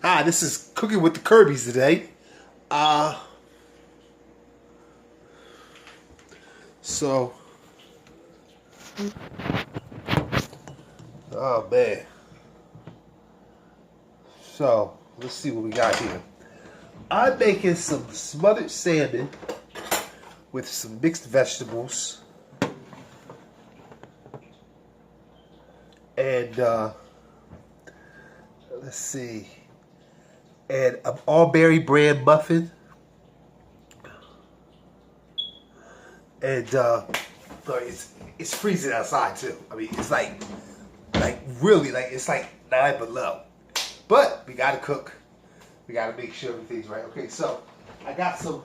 Hi, this is Cooking with the Kirby's today. Uh, so, oh man. So, let's see what we got here. I'm making some smothered salmon with some mixed vegetables. And, let's see. And an all-berry bread muffin. And, it's freezing outside too. I mean, it's like really, it's like 9 below. But we gotta cook. We gotta make sure everything's right. Okay, so I got some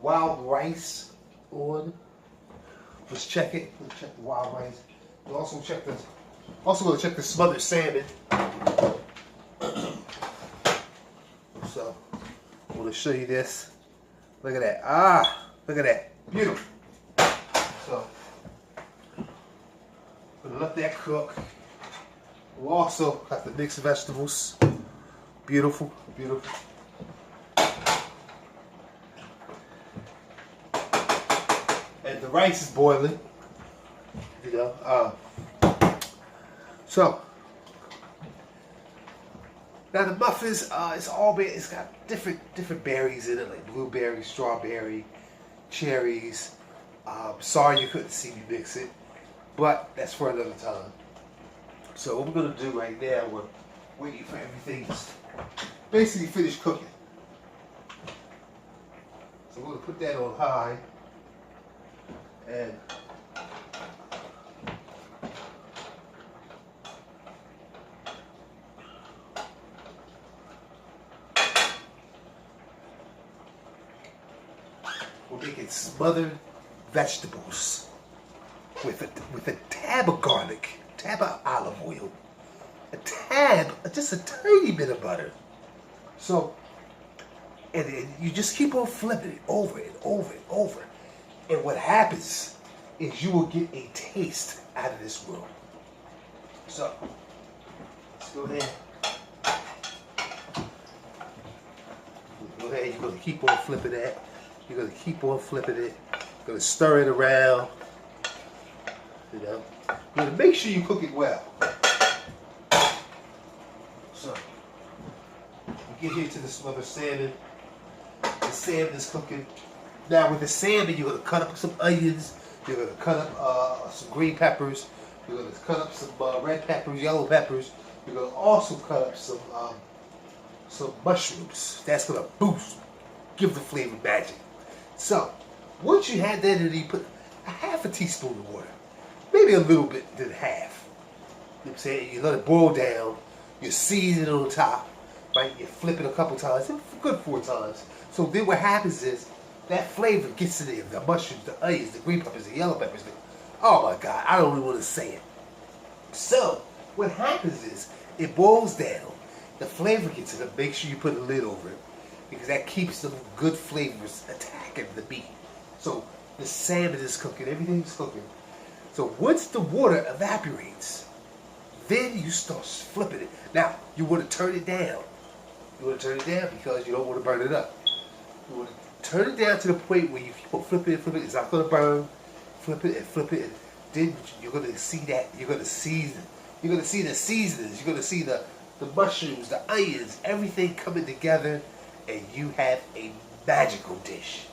wild rice on. Let's check it. Let's check the wild rice. We'll also check the. Also gonna check the smothered salmon. So I want to show you this. Look at that. Ah, look at that. Beautiful. So gonna let that cook. We'll also got the mixed vegetables. Beautiful, beautiful. And the rice is boiling. You know. So now the muffins, it's got different berries in it, like blueberry, strawberry, cherries. Sorry you couldn't see me mix it, but that's for another time. So what we're gonna do right now, we're waiting for everything to basically finish cooking. So we're gonna put that on high, and we're making smothered vegetables with a tab of garlic, tab of olive oil, just a tiny bit of butter. So, and then you just keep on flipping it over and over and over. And what happens is you will get a taste out of this world. So, let's go ahead. Go ahead, you're going to keep on flipping that. You're going to keep on flipping it. You're going to stir it around. You know, you're going to make sure you cook it well. So, we get here to the smothered salmon. The salmon is cooking. Now with the salmon, you're going to cut up some onions. You're going to cut up some green peppers. You're going to cut up some red peppers, yellow peppers. You're going to also cut up some mushrooms. That's going to boost, give the flavor magic. So, once you have that in there, you put a half a teaspoon of water. Maybe a little bit than half. You know what I'm saying? You let it boil down. You season it on top. Right? You flip it a couple times. Good 4 times. So then what happens is that flavor gets in there. The mushrooms, the onions, the green peppers, the yellow peppers. Oh my God, I don't even want to say it. So what happens is it boils down. The flavor gets in it. Make sure you put a lid over it because that keeps some good flavors attacking the meat. So the salmon is cooking. Everything's cooking. So once the water evaporates, then you start flipping it. Now, you want to turn it down. You want to turn it down because you don't want to burn it up. You want to turn it down to the point where you keep on flipping it, it's not going to burn. Flip it and flip it. And then you're going to see that. You're going to season. You're going to see the seasonings. You're going to see the mushrooms, the onions, everything coming together. And you have a magical dish.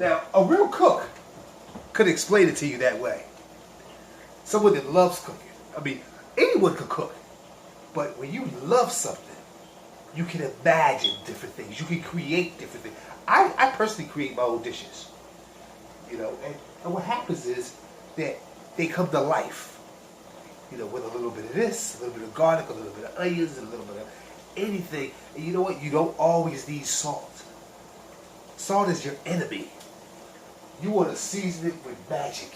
Now, a real cook could explain it to you that way. Someone that loves cooking. I mean, anyone could cook. But when you love something, you can imagine different things. You can create different things. I personally create my own dishes. You know, and what happens is that they come to life. You know, with a little bit of this, a little bit of garlic, a little bit of onions, and a little bit of anything. And you know what? You don't always need salt. Salt is your enemy. You want to season it with magic.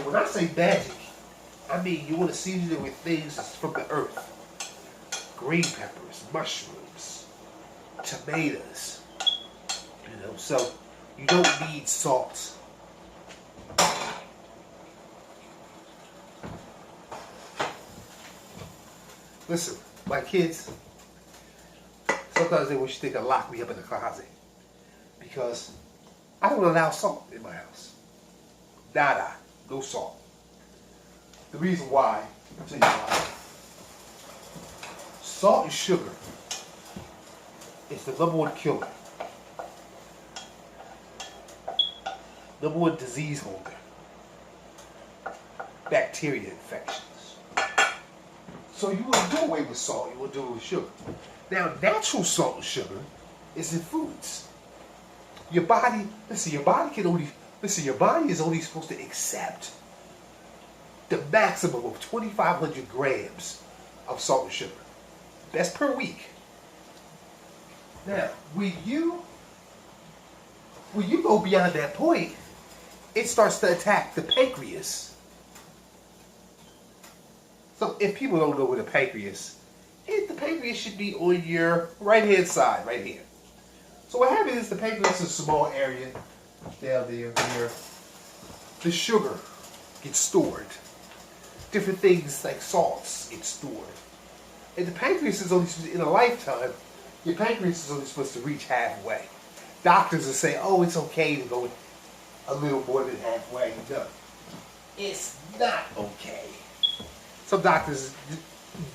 When I say magic, I mean you want to season it with things from the earth. Green peppers, mushrooms, tomatoes. You know, so you don't need salt. Listen, my kids, sometimes they wish they could lock me up in the closet because I don't allow salt in my house. Nada, no salt. The reason why, I'll tell you why. Salt and sugar is the #1 killer. #1 disease holder. Bacteria infections. So you wouldn't do away with salt, you will do it with sugar. Now, natural salt and sugar is in foods. Your body, your body is only supposed to accept the maximum of 2,500 grams of salt and sugar. That's per week. Now, when you go beyond that point, it starts to attack the pancreas. So if people don't know what the pancreas, the pancreas should be on your right-hand side, right here. So what happens is the pancreas is a small area down there where the sugar gets stored. Different things like salts get stored. And the pancreas is only, in a lifetime, your pancreas is only supposed to reach halfway. Doctors will say, oh, it's okay to go a little more than halfway. No, it's not okay. Some doctors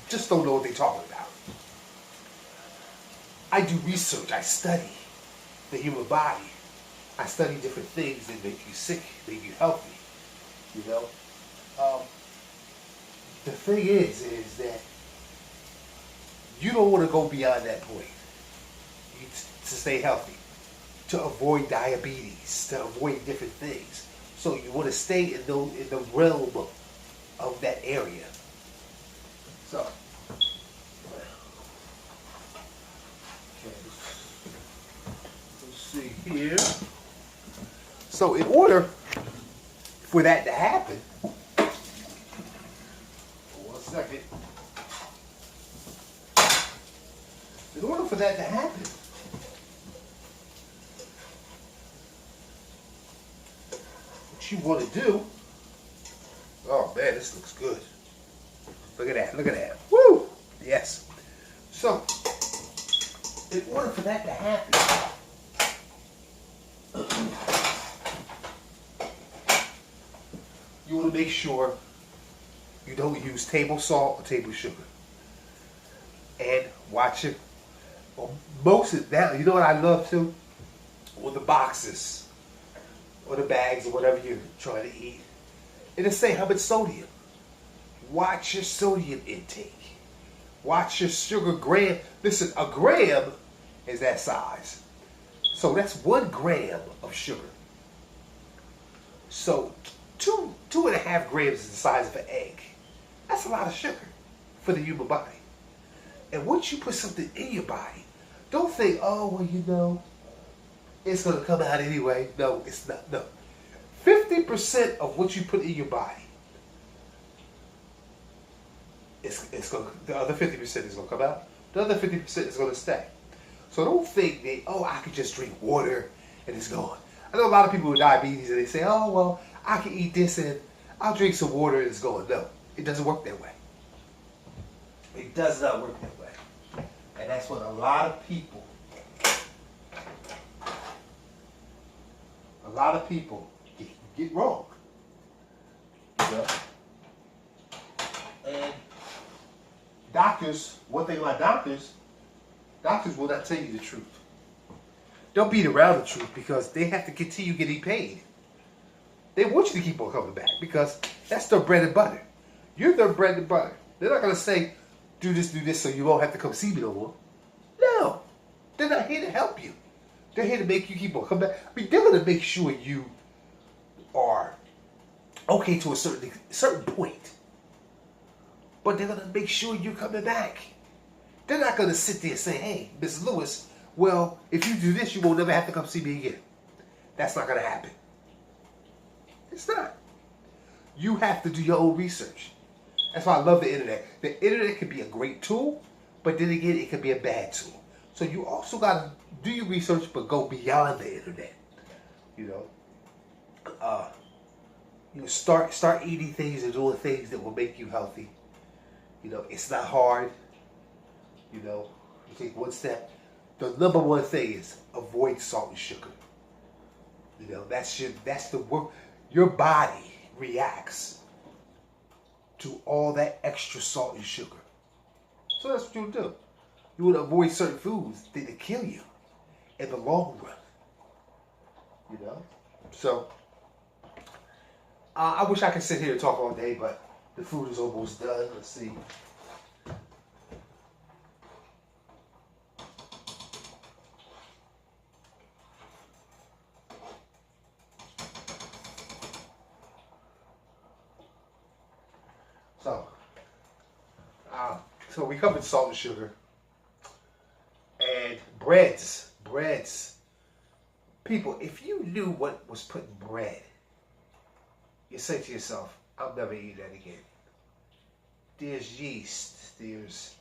just don't know what they're talking about. I do research. I study the human body. I study different things that make you sick, make you healthy. You know? The thing is that you don't want to go beyond that point to stay healthy, to avoid diabetes, to avoid different things. So you want to stay in the realm of that area. So, let's see here. So in order for that to happen, one second. In order for that to happen, what you want to do, oh man, this looks good. Look at that, look at that. Woo! Yes. So, in order for that to happen, you want to make sure you don't use table salt or table sugar. And watch it. Well, most of that, you know what I love too? Or the boxes, or the bags, or whatever you're trying to eat. It'll say how much sodium. Watch your sodium intake. Watch your sugar gram. Listen, a gram is that size. So that's 1 gram of sugar. So 2.5 grams is the size of an egg. That's a lot of sugar for the human body. And once you put something in your body, don't think, oh, well, you know, it's going to come out anyway. No, it's not. No. 50% of what you put in your body, it's going to, the other 50% is going to come out. The other 50% is going to stay. So don't think that, oh, I could just drink water and it's gone. I know a lot of people with diabetes and they say, oh, well, I can eat this and I'll drink some water and it's gone. No, it doesn't work that way. It does not work that way. And that's what a lot of people get wrong. You know? And doctors, one thing about doctors will not tell you the truth. They'll beat around the truth because they have to continue getting paid. They want you to keep on coming back because that's their bread and butter. You're their bread and butter. They're not going to say, do this so you won't have to come see me no more. No. They're not here to help you. They're here to make you keep on coming back. I mean, they're going to make sure you are okay to a certain point. But they're going to make sure you're coming back. They're not going to sit there and say, hey, Mrs. Lewis, well, if you do this, you won't never have to come see me again. That's not going to happen. It's not. You have to do your own research. That's why I love the internet. The internet can be a great tool, but then again, it can be a bad tool. So you also got to do your research, but go beyond the internet. You know, start eating things and doing things that will make you healthy. You know, it's not hard. You know, you take one step. The number one thing is avoid salt and sugar. You know, that's the work. Your body reacts to all that extra salt and sugar. So that's what you would do. You would avoid certain foods that kill you in the long run. You know? So, I wish I could sit here and talk all day, but the food is almost done. Let's see. So we covered salt and sugar. And breads. People, if you knew what was put in bread, you say to yourself, I'll never eat that again. There's yeast, there's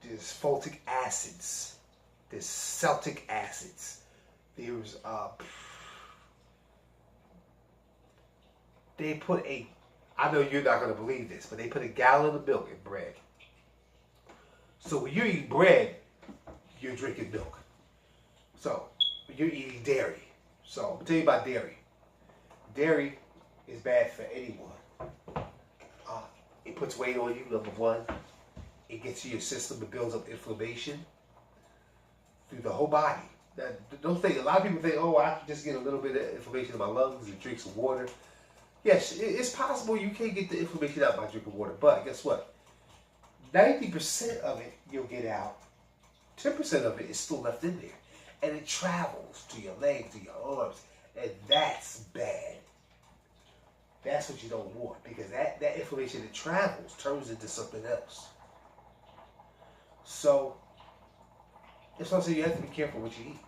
fulvic acids, there's celtic acids, there's they put I know you're not going to believe this, but they put a gallon of milk in bread. So when you eat bread, you're drinking milk. So you're eating dairy. So I'm gonna tell you about dairy. Dairy is bad for anyone. It puts weight on you, number one. It gets to your system, it builds up inflammation through the whole body. Now, don't think, a lot of people think, oh, I can just get a little bit of inflammation in my lungs and drink some water. Yes, it's possible you can get the inflammation out by drinking water, but guess what? 90% of it you'll get out. 10% of it is still left in there. And it travels to your legs, to your arms. And that's bad. That's what you don't want. Because that inflammation that travels turns into something else. So, that's why I say you have to be careful what you eat.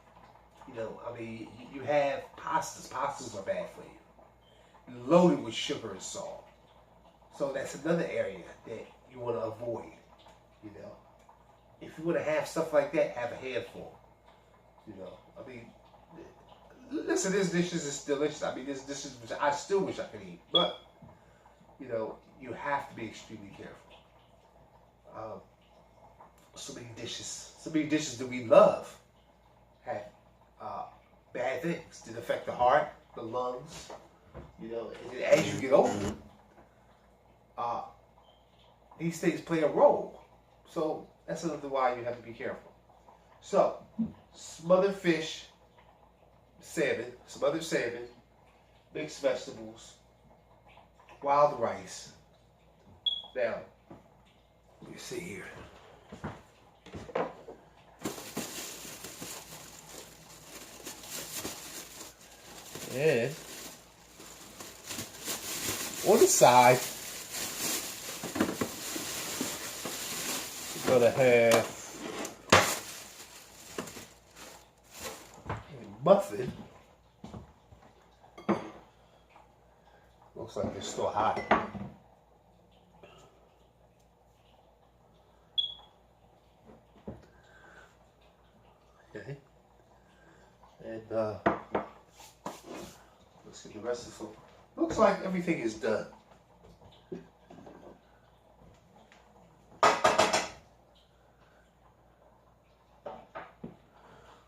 You know, I mean, you have pastas. Pastas are bad for you. Loaded with sugar and salt. So that's another area that you want to avoid, you know. If you want to have stuff like that, have a handful, you know. I mean, listen, this dishes is delicious. I mean, this dishes which I still wish I could eat, but you know, you have to be extremely careful. So many dishes that we love have bad things that affect the heart, the lungs, you know. And as you get older, these things play a role. So that's another why you have to be careful. So, smothered fish, smothered salmon, mixed vegetables, wild rice. Now, let me see here. And on the side, we're gonna have a muffin. Looks like it's still hot. Okay. And let's get the rest of the food. Looks like everything is done.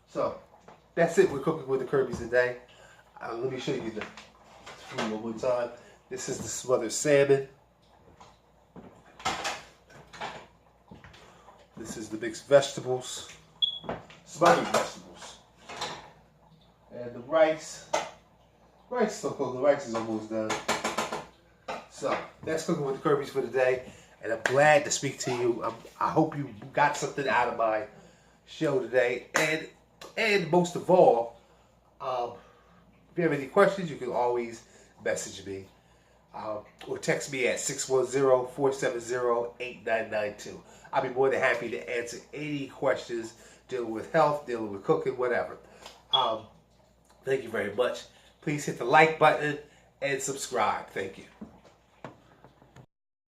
So, that's it. We're cooking with the Kirby's today. Let me show you the food one more time. This is the smothered salmon. This is the mixed vegetables. Smothered vegetables. And the rice. Rice is still cooking. The rice is almost done. So, that's cooking with the Kirby's for today. And I'm glad to speak to you. I hope you got something out of my show today. And most of all, if you have any questions, you can always message me or text me at 610-470-8992. I'll be more than happy to answer any questions dealing with health, dealing with cooking, whatever. Thank you very much. Please hit the like button and subscribe. Thank you.